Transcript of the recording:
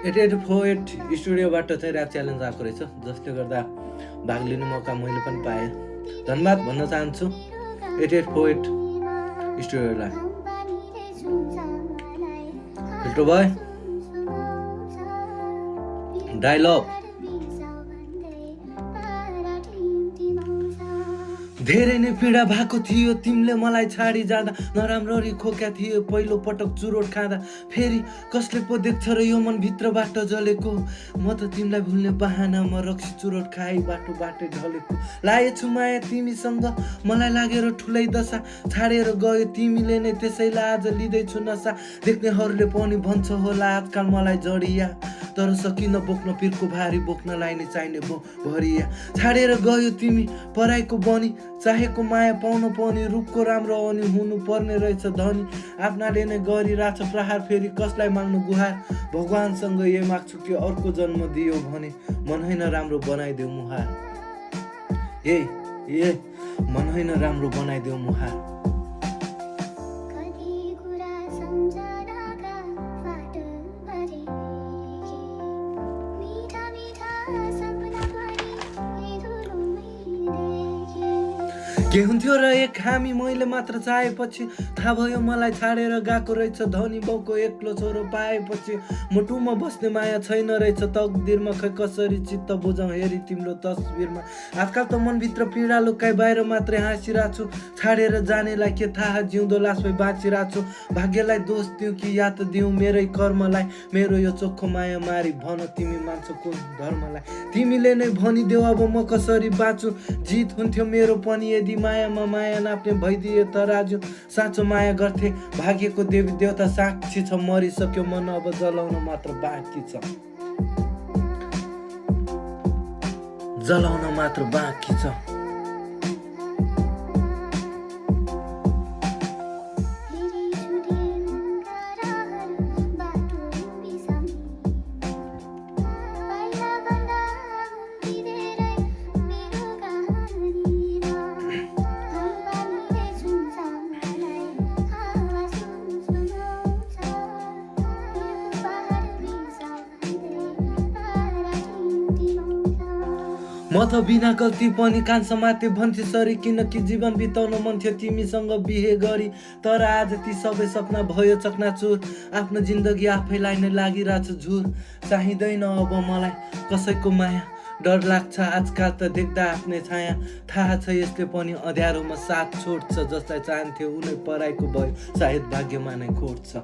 8848 स्टुडियोबाट चाहिँ rap challenge आएको रहेछ, जसले गर्दा भाग लिने मौका मैले पनि पाएँ। धन्यवाद भन्न चाहन्छु 8848 स्टुडियोलाई। Filter boy dialogue. धेरै नै पीडा भएको थियो तिमीले मलाई छाडी जाँदा, नराम्ररी खोक्या थियो पहिलो पटक चुरोट खाँदा। फेरि कसले पो देख्छ र यो मन भित्रबाट जलेको, म त तिमीलाई भुल्ने बहानामा रक्सी चुरोट खाइ बाटो बाटै ढलेको। लाएछु माया तिमीसँग मलाई लागेर ठुलै दशा, छाडेर गयो तिमीले नै त्यसैलाई आज लिँदैछु नसा। देख्नेहरूले पनि भन्छ होला आजकल मलाई जडिया, तर सकिन बोक्न पिरको भारी, बोक्नलाई नै चाहिने भरिया। छाडेर गयो तिमी पराइको बनी, चाहेको माया पाउन पनि रुखको राम्रो अनि हुनु पर्ने रहेछ धनी। आफ्नाले नै गरिरहेछ प्रहार, फेरि कसलाई माग्नु गुहार। भगवानसँग यही माग्छु कि अर्को जन्म दियो भने मन होइन राम्रो बनाइदेऊ मुहार। ए मन होइन राम्रो बनाइदेऊ मुहार। के हुन्थ्यो र एक हामी मैले मात्र चाहेपछि, थाहा भयो मलाई छाडेर गएको रहेछ धनी बाउको एक्लो छोरो पाएपछि। मुटुमा बस्ने माया छैन रहेछ तकदिरमा, खै कसरी चित्त बुझाउँ हेरी तिम्रो तस्बिरमा। आजकल त मनभित्र पीडा लुकाइ बाहिर मात्रै हाँसिरहेको छु, छाडेर जानेलाई के थाहा जिउँदो लासमै बाँचिरहेको छु। भाग्यलाई दोष दिउँ कि या त दिउँ मेरै कर्मलाई, मेरो यो चोखो माया मारी भन तिमी मान्छौ कुन धर्मलाई। तिमीले नै भनिदेऊ अब म कसरी बाँचु, जित हुन्थ्यो मेरो पनि यदि मायामा माया नाप्ने भइदिए तराजु। साँचो माया गर्थे भाग्यको देवी देवता साक्षी छ, मरिसक्यो मन अब जलाउन मात्र बाँकी छ, जलाउन मात्र बाँकी छ। म त बिना गल्ती पनि कान समाते भन्थे सरी, किनकि जीवन बिताउन मन थियो तिमीसँग बिहे गरी। तर आज ती सबै सपना भयो चकनाचुर, आफ्नो जिन्दगी आफैलाई नै लागिरहेछ झुर। चाहिँदैन अब मलाई कसैको माया, डर लाग्छ आजकल त देख्दा आफ्नै छाया। थाहा छ यसले पनि अँध्यारोमा साथ छोड्छ, जसलाई चाहन्थ्यो उनै पराइको भयो सायद भाग्यमा नै खोज्छ।